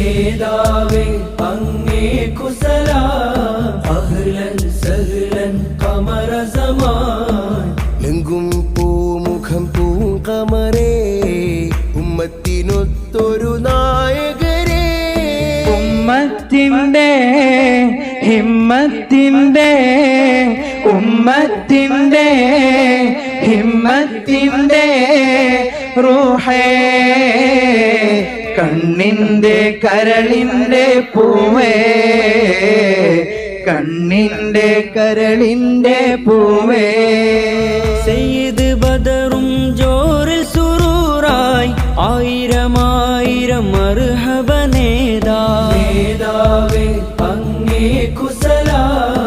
നേതാവേ അങ്ങേ കുസലാം അഹ്ലൻ സഹ്ലൻ ഖമറ സമാൻ ലെങ്കും പൂമുഖം പൂങ്കമരേ ഉമ്മത്തിനൊത്തൊരു നായകരേ ഉമ്മത്തിന്റെ ഹിമ്മത്തിന്റെ ഉമ്മത്തിന്റെ ഹിമ്മത്തിന്റെ റൂഹേ കണ്ണിന്റെ കരളിന്റെ പൂവേ കണ്ണിന്റെ കരളിന്റെ പൂവേ സയ്യിദ് ബദറും ജോറിൽ സുറൂറായി ആയിരമായിരം മർഹബ നേതാവേ അങ്ങേ കുസലാം